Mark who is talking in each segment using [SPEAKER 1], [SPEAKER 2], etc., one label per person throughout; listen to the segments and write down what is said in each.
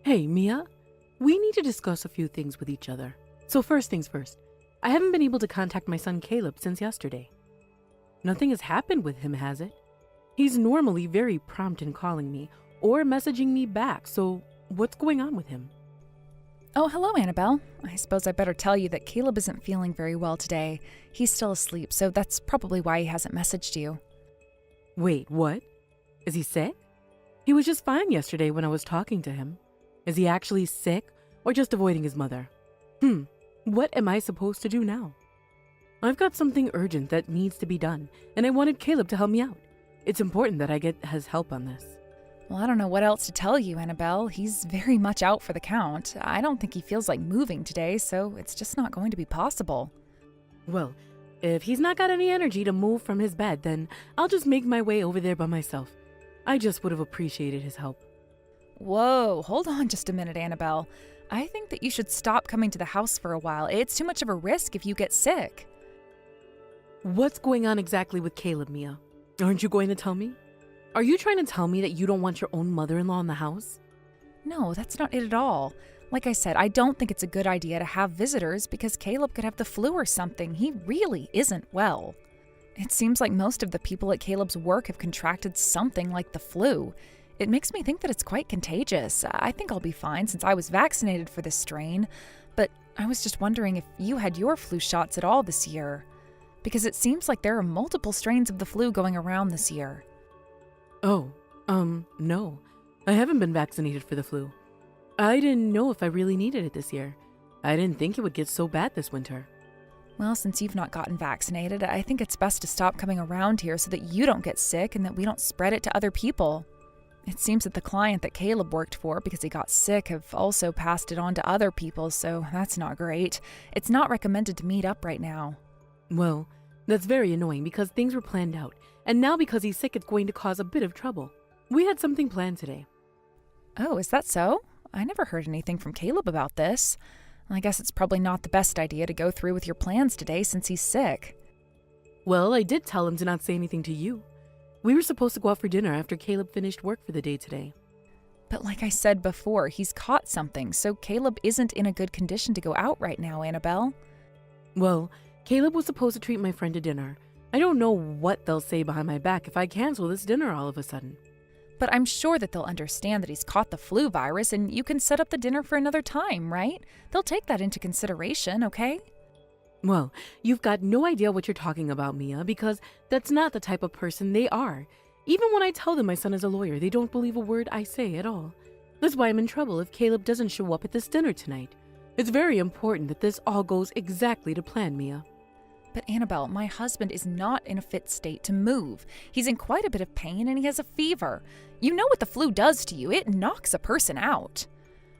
[SPEAKER 1] Hey, Mia, we need to discuss a few things with each other. So first things first, I haven't been able to contact my son Caleb since yesterday. Nothing has happened with him, has it? He's normally very prompt in calling me or messaging me back, so what's going on with him?
[SPEAKER 2] Oh, hello, Annabelle. I suppose I better tell you that Caleb isn't feeling very well today. He's still asleep, so that's probably why he hasn't messaged you.
[SPEAKER 1] Wait, what? Is he sick? He was just fine yesterday when I was talking to him. Is he actually sick or just avoiding his mother? What am I supposed to do now? I've got something urgent that needs to be done, and I wanted Caleb to help me out. It's important that I get his help on this.
[SPEAKER 2] Well, I don't know what else to tell you, Annabelle. He's very much out for the count. I don't think he feels like moving today, so it's just not going to be possible.
[SPEAKER 1] Well, if he's not got any energy to move from his bed, then I'll just make my way over there by myself. I just would have appreciated his help.
[SPEAKER 2] Whoa, hold on just a minute, Annabelle. I think that you should stop coming to the house for a while. It's too much of a risk if you get sick.
[SPEAKER 1] What's going on exactly with Caleb, Mia? Aren't you going to tell me? Are you trying to tell me that you don't want your own mother-in-law in the house?
[SPEAKER 2] No, that's not it at all. Like I said, I don't think it's a good idea to have visitors because Caleb could have the flu or something. He really isn't well. It seems like most of the people at Caleb's work have contracted something like the flu. It makes me think that it's quite contagious. I think I'll be fine since I was vaccinated for this strain, but I was just wondering if you had your flu shots at all this year. Because it seems like there are multiple strains of the flu going around this year.
[SPEAKER 1] Oh, no. I haven't been vaccinated for the flu. I didn't know if I really needed it this year. I didn't think it would get so bad this winter.
[SPEAKER 2] Well, since you've not gotten vaccinated, I think it's best to stop coming around here so that you don't get sick and that we don't spread it to other people. It seems that the client that Caleb worked for because he got sick have also passed it on to other people, so that's not great. It's not recommended to meet up right now.
[SPEAKER 1] Well, that's very annoying because things were planned out, and now because he's sick it's going to cause a bit of trouble. We had something planned today.
[SPEAKER 2] Oh, is that so? I never heard anything from Caleb about this. I guess it's probably not the best idea to go through with your plans today since he's sick.
[SPEAKER 1] Well, I did tell him to not say anything to you. We were supposed to go out for dinner after Caleb finished work for the day today.
[SPEAKER 2] But like I said before, he's caught something, so Caleb isn't in a good condition to go out right now, Annabelle.
[SPEAKER 1] Well, Caleb was supposed to treat my friend to dinner. I don't know what they'll say behind my back if I cancel this dinner all of a sudden.
[SPEAKER 2] But I'm sure that they'll understand that he's caught the flu virus and you can set up the dinner for another time, right? They'll take that into consideration, okay?
[SPEAKER 1] Well, you've got no idea what you're talking about, Mia, because that's not the type of person they are. Even when I tell them my son is a lawyer, they don't believe a word I say at all. That's why I'm in trouble if Caleb doesn't show up at this dinner tonight. It's very important that this all goes exactly to plan, Mia.
[SPEAKER 2] But Annabelle, my husband is not in a fit state to move. He's in quite a bit of pain and he has a fever. You know what the flu does to you. It knocks a person out.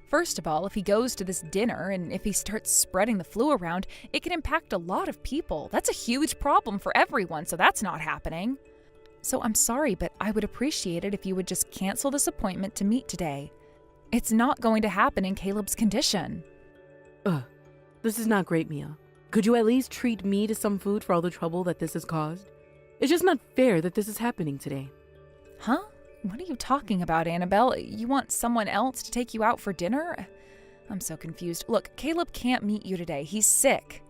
[SPEAKER 2] First of all, if he goes to this dinner and if he starts spreading the flu around, it can impact a lot of people. That's a huge problem for everyone, so that's not happening. So I'm sorry, but I would appreciate it if you would just cancel this appointment to meet today. It's not going to happen in Caleb's condition.
[SPEAKER 1] This is not great, Mia. Could you at least treat me to some food for all the trouble that this has caused? It's just not fair that this is happening today.
[SPEAKER 2] Huh? What are you talking about, Annabelle? You want someone else to take you out for dinner? I'm so confused. Look, Caleb can't meet you today. He's sick.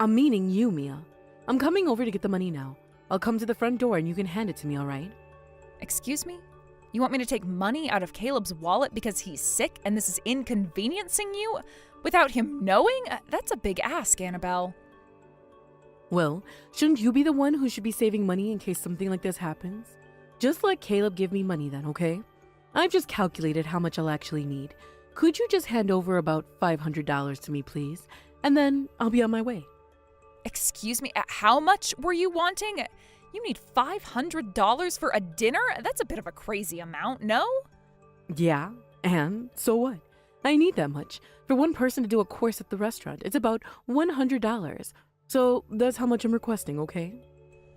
[SPEAKER 1] I'm meaning you, Mia. I'm coming over to get the money now. I'll come to the front door and you can hand it to me, all right?
[SPEAKER 2] Excuse me? You want me to take money out of Caleb's wallet because he's sick and this is inconveniencing you? Without him knowing? That's a big ask, Annabelle.
[SPEAKER 1] Well, shouldn't you be the one who should be saving money in case something like this happens? Just let Caleb give me money then, okay? I've just calculated how much I'll actually need. Could you just hand over about $500 to me, please? And then I'll be on my way.
[SPEAKER 2] Excuse me, how much were you wanting? You need $500 for a dinner? That's a bit of a crazy amount, no?
[SPEAKER 1] Yeah, and so what? I need that much. For one person to do a course at the restaurant, it's about $100. So that's how much I'm requesting, okay?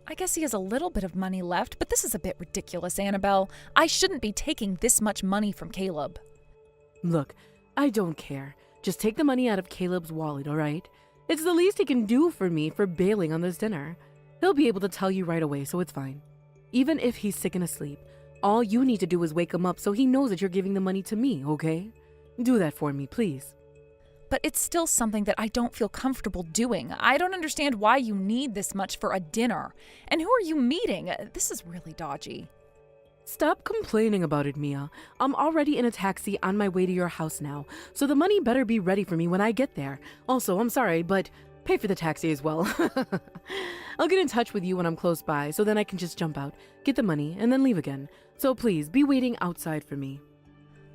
[SPEAKER 2] I guess he has a little bit of money left, but this is a bit ridiculous, Annabelle. I shouldn't be taking this much money from Caleb.
[SPEAKER 1] Look, I don't care. Just take the money out of Caleb's wallet, all right? It's the least he can do for me for bailing on this dinner. He'll be able to tell you right away, so it's fine. Even if he's sick and asleep, all you need to do is wake him up so he knows that you're giving the money to me, okay? Do that for me, please.
[SPEAKER 2] But it's still something that I don't feel comfortable doing. I don't understand why you need this much for a dinner. And who are you meeting? This is really dodgy.
[SPEAKER 1] Stop complaining about it, Mia. I'm already in a taxi on my way to your house now, so the money better be ready for me when I get there. Also, I'm sorry, but pay for the taxi as well. I'll get in touch with you when I'm close by, so then I can just jump out, get the money, and then leave again. So please, be waiting outside for me.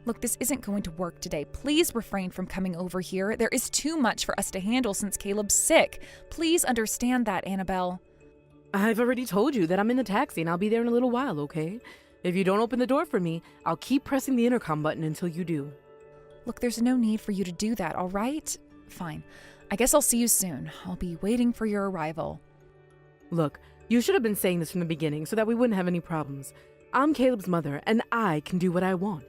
[SPEAKER 2] Look, this isn't going to work today. Please refrain from coming over here. There is too much for us to handle since Caleb's sick. Please understand that, Annabelle.
[SPEAKER 1] I've already told you that I'm in the taxi and I'll be there in a little while, okay? If you don't open the door for me, I'll keep pressing the intercom button until you do.
[SPEAKER 2] Look, there's no need for you to do that, all right? Fine. I guess I'll see you soon. I'll be waiting for your arrival.
[SPEAKER 1] Look, you should have been saying this from the beginning so that we wouldn't have any problems. I'm Caleb's mother, and I can do what I want.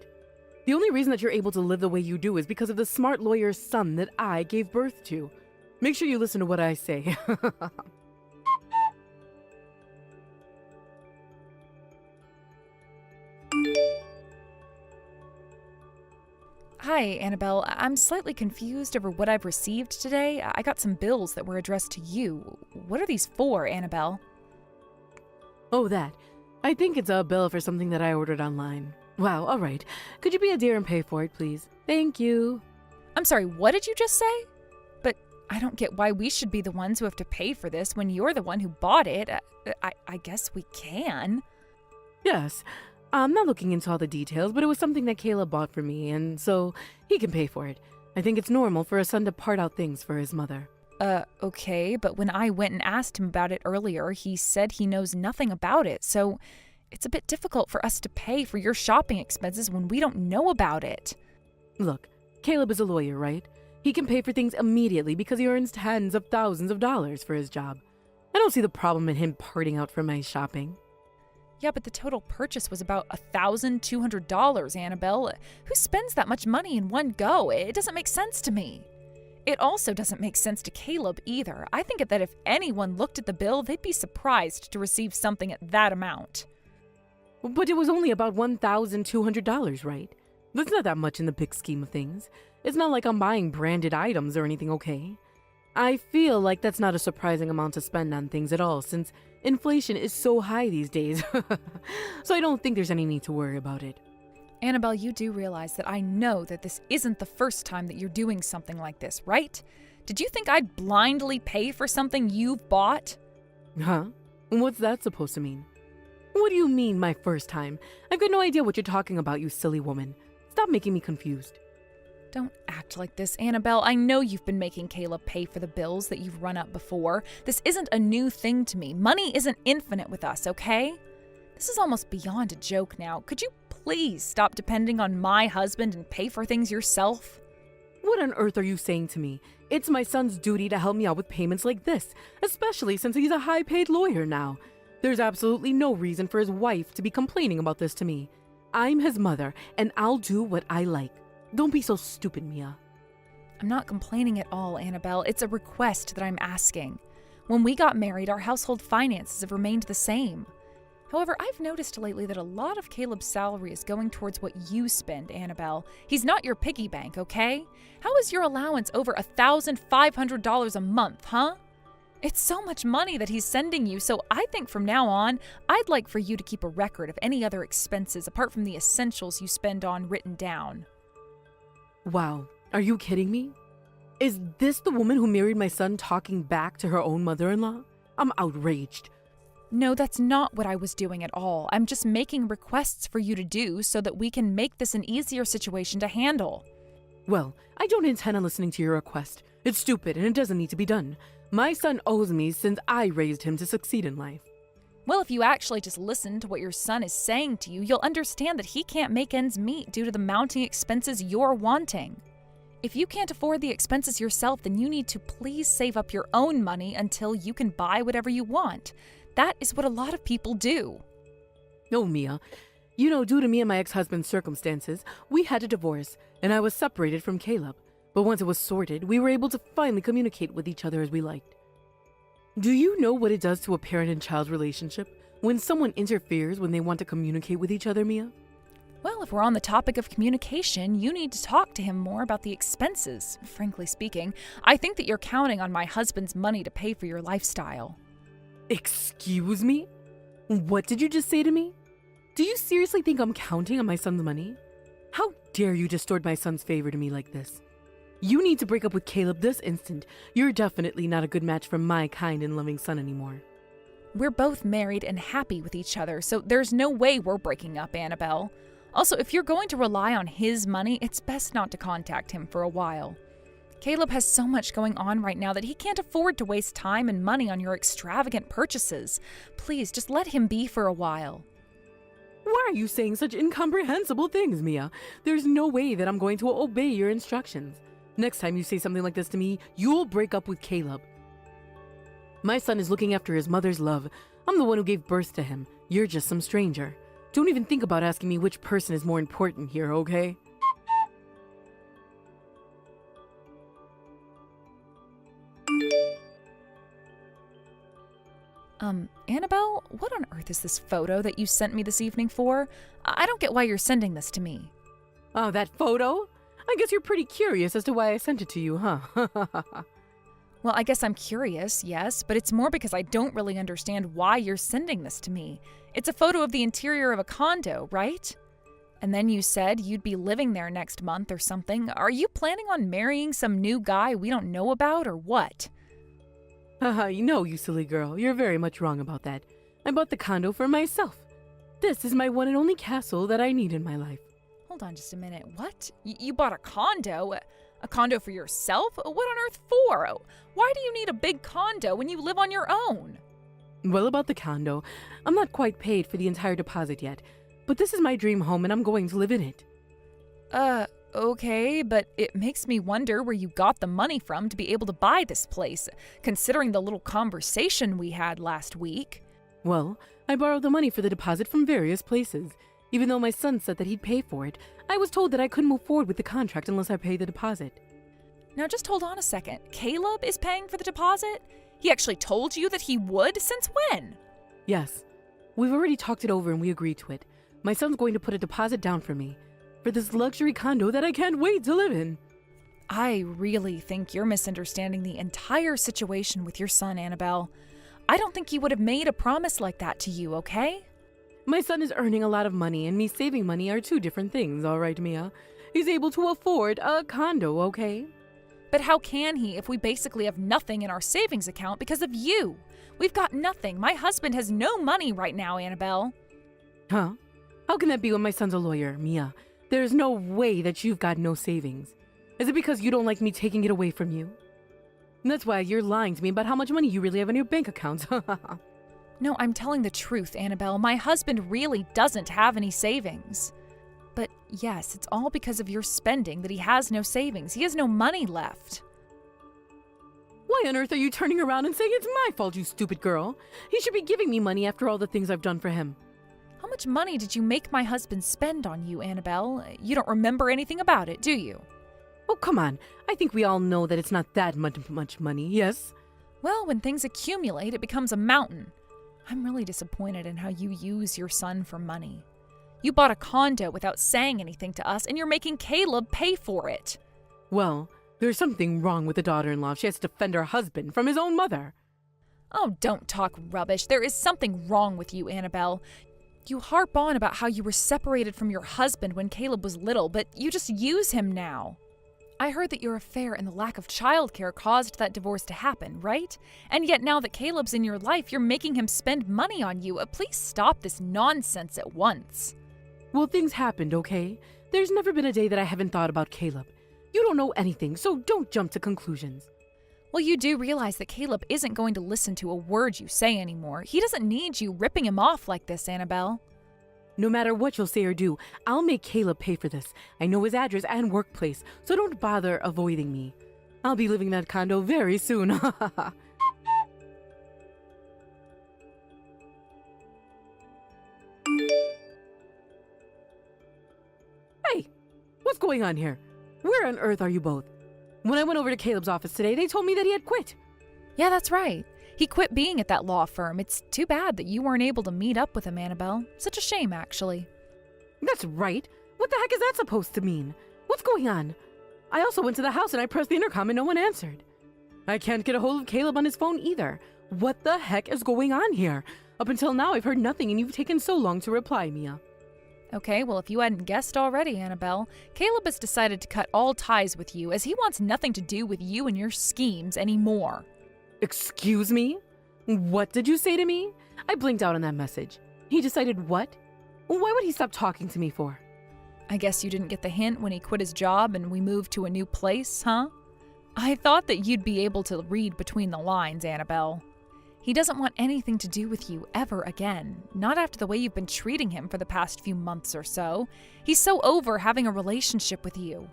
[SPEAKER 1] The only reason that you're able to live the way you do is because of the smart lawyer's son that I gave birth to. Make sure you listen to what I say.
[SPEAKER 2] Hi, Annabelle. I'm slightly confused over what I've received today. I got some bills that were addressed to you. What are these for, Annabelle?
[SPEAKER 1] Oh, that. I think it's a bill for something that I ordered online. Wow, all right. Could you be a dear and pay for it, please? Thank you.
[SPEAKER 2] I'm sorry, what did you just say? But I don't get why we should be the ones who have to pay for this when you're the one who bought it. I guess we can.
[SPEAKER 1] Yes. I'm not looking into all the details, but it was something that Caleb bought for me, and so he can pay for it. I think it's normal for a son to part out things for his mother.
[SPEAKER 2] Okay, but when I went and asked him about it earlier, he said he knows nothing about it, so it's a bit difficult for us to pay for your shopping expenses when we don't know about it.
[SPEAKER 1] Look, Caleb is a lawyer, right? He can pay for things immediately because he earns tens of thousands of dollars for his job. I don't see the problem in him parting out for my shopping.
[SPEAKER 2] Yeah, but the total purchase was about $1,200, Annabelle. Who spends that much money in one go? It doesn't make sense to me. It also doesn't make sense to Caleb either. I think that if anyone looked at the bill, they'd be surprised to receive something at that amount.
[SPEAKER 1] But it was only about $1,200, right? That's not that much in the big scheme of things. It's not like I'm buying branded items or anything, okay? I feel like that's not a surprising amount to spend on things at all, since inflation is so high these days. So I don't think there's any need to worry about it.
[SPEAKER 2] Annabelle, you do realize that I know that this isn't the first time that you're doing something like this, right? Did you think I'd blindly pay for something you've bought?
[SPEAKER 1] Huh? What's that supposed to mean? What do you mean, my first time? I've got no idea what you're talking about, you silly woman. Stop making me confused.
[SPEAKER 2] Don't act like this, Annabelle. I know you've been making Caleb pay for the bills that you've run up before. This isn't a new thing to me. Money isn't infinite with us, okay? This is almost beyond a joke now. Could you please stop depending on my husband and pay for things yourself?
[SPEAKER 1] What on earth are you saying to me? It's my son's duty to help me out with payments like this, especially since he's a high-paid lawyer now. There's absolutely no reason for his wife to be complaining about this to me. I'm his mother, and I'll do what I like. Don't be so stupid, Mia.
[SPEAKER 2] I'm not complaining at all, Annabelle. It's a request that I'm asking. When we got married, our household finances have remained the same. However, I've noticed lately that a lot of Caleb's salary is going towards what you spend, Annabelle. He's not your piggy bank, okay? How is your allowance over $1,500 a month, huh? It's so much money that he's sending you, so I think from now on, I'd like for you to keep a record of any other expenses apart from the essentials you spend on written down.
[SPEAKER 1] Wow, are you kidding me? Is this the woman who married my son talking back to her own mother-in-law? I'm outraged.
[SPEAKER 2] No, that's not what I was doing at all. I'm just making requests for you to do so that we can make this an easier situation to handle.
[SPEAKER 1] Well, I don't intend on listening to your request. It's stupid and it doesn't need to be done. My son owes me since I raised him to succeed in life.
[SPEAKER 2] Well, if you actually just listen to what your son is saying to you, you'll understand that he can't make ends meet due to the mounting expenses you're wanting. If you can't afford the expenses yourself, then you need to please save up your own money until you can buy whatever you want. That is what a lot of people do.
[SPEAKER 1] No, Mia. You know, due to me and my ex-husband's circumstances, we had a divorce, and I was separated from Caleb. But once it was sorted, we were able to finally communicate with each other as we liked. Do you know what it does to a parent and child relationship when someone interferes when they want to communicate with each other, Mia?
[SPEAKER 2] Well, if we're on the topic of communication, you need to talk to him more about the expenses. Frankly speaking, I think that you're counting on my husband's money to pay for your lifestyle.
[SPEAKER 1] Excuse me? What did you just say to me? Do you seriously think I'm counting on my son's money? How dare you distort my son's favor to me like this? You need to break up with Caleb this instant. You're definitely not a good match for my kind and loving son anymore.
[SPEAKER 2] We're both married and happy with each other, so there's no way we're breaking up, Annabelle. Also, if you're going to rely on his money, it's best not to contact him for a while. Caleb has so much going on right now that he can't afford to waste time and money on your extravagant purchases. Please, just let him be for a while.
[SPEAKER 1] Why are you saying such incomprehensible things, Mia? There's no way that I'm going to obey your instructions. Next time you say something like this to me, you'll break up with Caleb. My son is looking after his mother's love. I'm the one who gave birth to him. You're just some stranger. Don't even think about asking me which person is more important here, okay?
[SPEAKER 2] Annabelle, what on earth is this photo that you sent me this evening for? I don't get why you're sending this to me.
[SPEAKER 1] Oh, that photo? I guess you're pretty curious as to why I sent it to you, huh?
[SPEAKER 2] Well, I guess I'm curious, yes, but it's more because I don't really understand why you're sending this to me. It's a photo of the interior of a condo, right? And then you said you'd be living there next month or something. Are you planning on marrying some new guy we don't know about or what?
[SPEAKER 1] You silly girl. You're very much wrong about that. I bought the condo for myself. This is my one and only castle that I need in my life.
[SPEAKER 2] Hold on just a minute. What? You bought a condo? A condo for yourself? What on earth for? Why do you need a big condo when you live on your own?
[SPEAKER 1] Well, about the condo, I'm not quite paid for the entire deposit yet, but this is my dream home and I'm going to live in it.
[SPEAKER 2] Okay, but it makes me wonder where you got the money from to be able to buy this place, considering the little conversation we had last week.
[SPEAKER 1] Well, I borrowed the money for the deposit from various places. Even though my son said that he'd pay for it, I was told that I couldn't move forward with the contract unless I paid the deposit.
[SPEAKER 2] Now just hold on a second. Caleb is paying for the deposit? He actually told you that he would? Since when?
[SPEAKER 1] Yes. We've already talked it over and we agreed to it. My son's going to put a deposit down for me, for this luxury condo that I can't wait to live in.
[SPEAKER 2] I really think you're misunderstanding the entire situation with your son, Annabelle. I don't think he would have made a promise like that to you, okay?
[SPEAKER 1] My son is earning a lot of money and me saving money are two different things, all right, Mia? He's able to afford a condo, okay?
[SPEAKER 2] But how can he if we basically have nothing in our savings account because of you? We've got nothing. My husband has no money right now, Annabelle.
[SPEAKER 1] Huh? How can that be when my son's a lawyer, Mia? There's no way that you've got no savings. Is it because you don't like me taking it away from you? And that's why you're lying to me about how much money you really have in your bank account.
[SPEAKER 2] No, I'm telling the truth, Annabelle. My husband really doesn't have any savings. But yes, it's all because of your spending that he has no savings. He has no money left.
[SPEAKER 1] Why on earth are you turning around and saying it's my fault, you stupid girl? He should be giving me money after all the things I've done for him.
[SPEAKER 2] How much money did you make my husband spend on you, Annabelle? You don't remember anything about it, do you?
[SPEAKER 1] Oh, come on. I think we all know that it's not that much money, yes?
[SPEAKER 2] Well, when things accumulate, it becomes a mountain. I'm really disappointed in how you use your son for money. You bought a condo without saying anything to us, and you're making Caleb pay for it.
[SPEAKER 1] Well, there's something wrong with the daughter-in-law if she has to defend her husband from his own mother.
[SPEAKER 2] Oh, don't talk rubbish. There is something wrong with you, Annabelle. You harp on about how you were separated from your husband when Caleb was little, but you just use him now. I heard that your affair and the lack of childcare caused that divorce to happen, right? And yet now that Caleb's in your life, you're making him spend money on you. Please stop this nonsense at once.
[SPEAKER 1] Well, things happened, okay? There's never been a day that I haven't thought about Caleb. You don't know anything, so don't jump to conclusions.
[SPEAKER 2] Well, you do realize that Caleb isn't going to listen to a word you say anymore. He doesn't need you ripping him off like this, Annabelle.
[SPEAKER 1] No matter what you'll say or do, I'll make Caleb pay for this. I know his address and workplace, so don't bother avoiding me. I'll be living in that condo very soon. Hey, what's going on here? Where on earth are you both? When I went over to Caleb's office today, they told me that he had quit.
[SPEAKER 2] Yeah, that's right. He quit being at that law firm. It's too bad that you weren't able to meet up with him, Annabelle. Such a shame, actually.
[SPEAKER 1] That's right. What the heck is that supposed to mean? What's going on? I also went to the house and I pressed the intercom and no one answered. I can't get a hold of Caleb on his phone either. What the heck is going on here? Up until now, I've heard nothing and you've taken so long to reply, Mia.
[SPEAKER 2] Okay, well, if you hadn't guessed already, Annabelle, Caleb has decided to cut all ties with you as he wants nothing to do with you and your schemes anymore.
[SPEAKER 1] Excuse me? What did you say to me? I blinked out on that message. He decided what? Why would he stop talking to me for?
[SPEAKER 2] I guess you didn't get the hint when he quit his job and we moved to a new place, huh? I thought that you'd be able to read between the lines, Annabelle. He doesn't want anything to do with you ever again, not after the way you've been treating him for the past few months or so. He's so over having a relationship with you.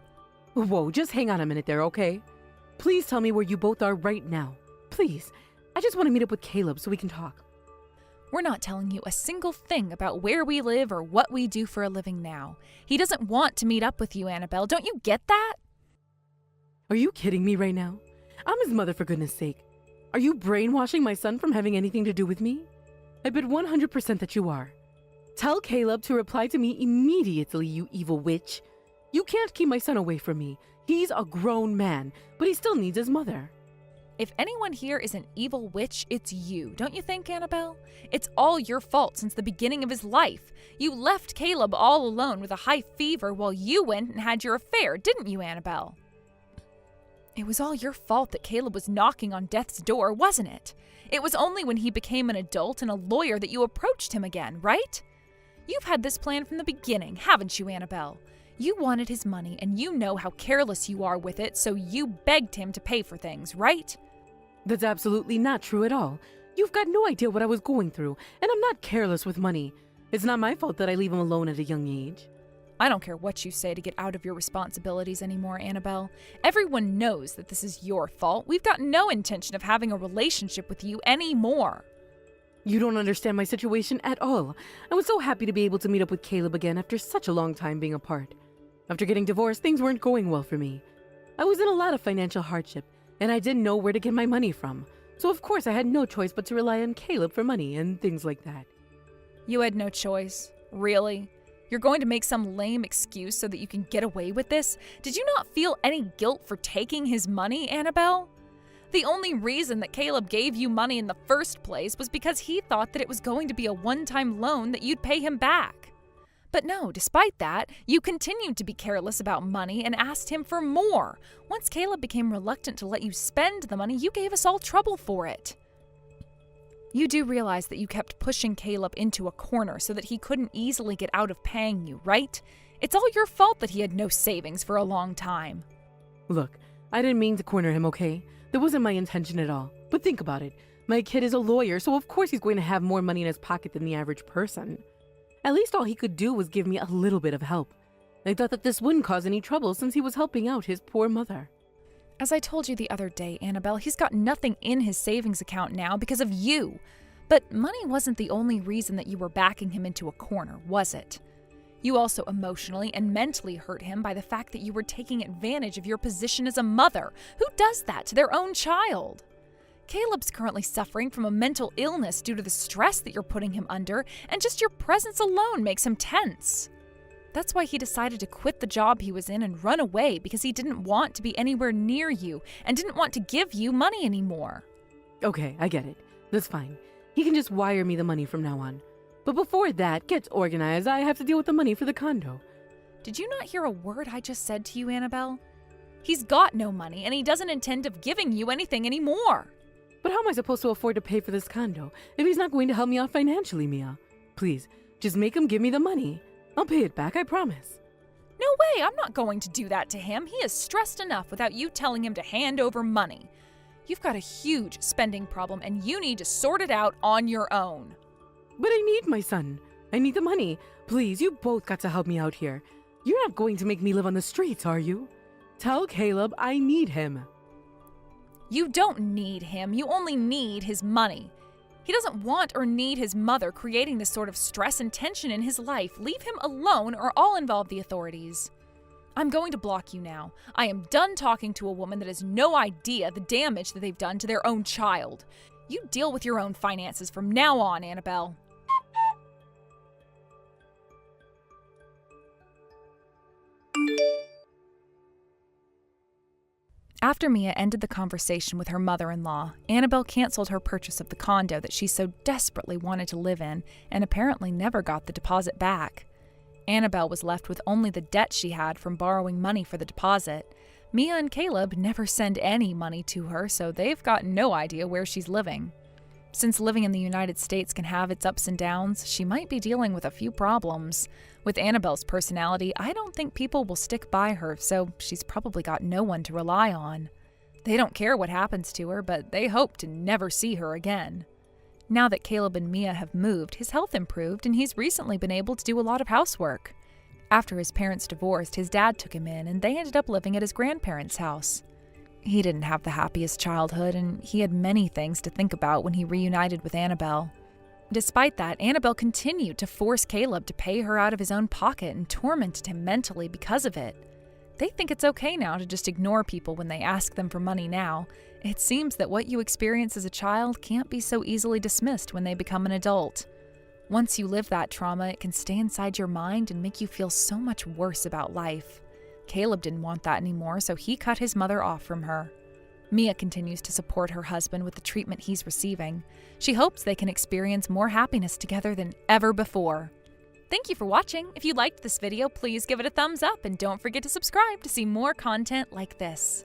[SPEAKER 1] Whoa, just hang on a minute there, okay? Please tell me where you both are right now. Please. I just want to meet up with Caleb so we can talk.
[SPEAKER 2] We're not telling you a single thing about where we live or what we do for a living now. He doesn't want to meet up with you, Annabelle. Don't you get that?
[SPEAKER 1] Are you kidding me right now? I'm his mother, for goodness sake. Are you brainwashing my son from having anything to do with me? I bet 100% that you are. Tell Caleb to reply to me immediately, you evil witch. You can't keep my son away from me. He's a grown man, but he still needs his mother.
[SPEAKER 2] If anyone here is an evil witch, it's you, don't you think, Annabelle? It's all your fault since the beginning of his life. You left Caleb all alone with a high fever while you went and had your affair, didn't you, Annabelle? It was all your fault that Caleb was knocking on death's door, wasn't it? It was only when he became an adult and a lawyer that you approached him again, right? You've had this plan from the beginning, haven't you, Annabelle? You wanted his money and you know how careless you are with it, so you begged him to pay for things, right?
[SPEAKER 1] That's absolutely not true at all. You've got no idea what I was going through, and I'm not careless with money. It's not my fault that I leave him alone at a young age.
[SPEAKER 2] I don't care what you say to get out of your responsibilities anymore, Annabelle. Everyone knows that this is your fault. We've got no intention of having a relationship with you anymore.
[SPEAKER 1] You don't understand my situation at all. I was so happy to be able to meet up with Caleb again after such a long time being apart. After getting divorced, things weren't going well for me. I was in a lot of financial hardship, and I didn't know where to get my money from. So of course I had no choice but to rely on Caleb for money and things like that.
[SPEAKER 2] You had no choice? Really? You're going to make some lame excuse so that you can get away with this? Did you not feel any guilt for taking his money, Annabelle? The only reason that Caleb gave you money in the first place was because he thought that it was going to be a one-time loan that you'd pay him back. But no, despite that, you continued to be careless about money and asked him for more. Once Caleb became reluctant to let you spend the money, you gave us all trouble for it. You do realize that you kept pushing Caleb into a corner so that he couldn't easily get out of paying you, right? It's all your fault that he had no savings for a long time.
[SPEAKER 1] Look, I didn't mean to corner him, okay? That wasn't my intention at all. But think about it. My kid is a lawyer, so of course he's going to have more money in his pocket than the average person. At least all he could do was give me a little bit of help. I thought that this wouldn't cause any trouble since he was helping out his poor mother.
[SPEAKER 2] As I told you the other day, Annabelle, he's got nothing in his savings account now because of you. But money wasn't the only reason that you were backing him into a corner, was it? You also emotionally and mentally hurt him by the fact that you were taking advantage of your position as a mother. Who does that to their own child? Caleb's currently suffering from a mental illness due to the stress that you're putting him under, and just your presence alone makes him tense. That's why he decided to quit the job he was in and run away, because he didn't want to be anywhere near you and didn't want to give you money anymore.
[SPEAKER 1] Okay, I get it. That's fine. He can just wire me the money from now on. But before that gets organized, I have to deal with the money for the condo.
[SPEAKER 2] Did you not hear a word I just said to you, Annabelle? He's got no money, and he doesn't intend of giving you anything anymore.
[SPEAKER 1] But how am I supposed to afford to pay for this condo if he's not going to help me out financially, Mia? Please, just make him give me the money. I'll pay it back, I promise.
[SPEAKER 2] No way, I'm not going to do that to him. He is stressed enough without you telling him to hand over money. You've got a huge spending problem, and you need to sort it out on your own.
[SPEAKER 1] But I need my son. I need the money. Please, you both got to help me out here. You're not going to make me live on the streets, are you? Tell Caleb I need him.
[SPEAKER 2] You don't need him. You only need his money. He doesn't want or need his mother creating this sort of stress and tension in his life. Leave him alone or I'll involve the authorities. I'm going to block you now. I am done talking to a woman that has no idea the damage that they've done to their own child. You deal with your own finances from now on, Annabelle. After Mia ended the conversation with her mother-in-law, Annabelle canceled her purchase of the condo that she so desperately wanted to live in and apparently never got the deposit back. Annabelle was left with only the debt she had from borrowing money for the deposit. Mia and Caleb never send any money to her, so they've got no idea where she's living. Since living in the United States can have its ups and downs, she might be dealing with a few problems. With Annabelle's personality, I don't think people will stick by her, so she's probably got no one to rely on. They don't care what happens to her, but they hope to never see her again. Now that Caleb and Mia have moved, his health improved and he's recently been able to do a lot of housework. After his parents divorced, his dad took him in and they ended up living at his grandparents' house. He didn't have the happiest childhood, and he had many things to think about when he reunited with Annabelle. Despite that, Annabelle continued to force Caleb to pay her out of his own pocket and tormented him mentally because of it. They think it's okay now to just ignore people when they ask them for money now. It seems that what you experience as a child can't be so easily dismissed when they become an adult. Once you live that trauma, it can stay inside your mind and make you feel so much worse about life. Caleb didn't want that anymore, so he cut his mother off from her. Mia continues to support her husband with the treatment he's receiving. She hopes they can experience more happiness together than ever before. Thank you for watching. If you liked this video, please give it a thumbs up and don't forget to subscribe to see more content like this.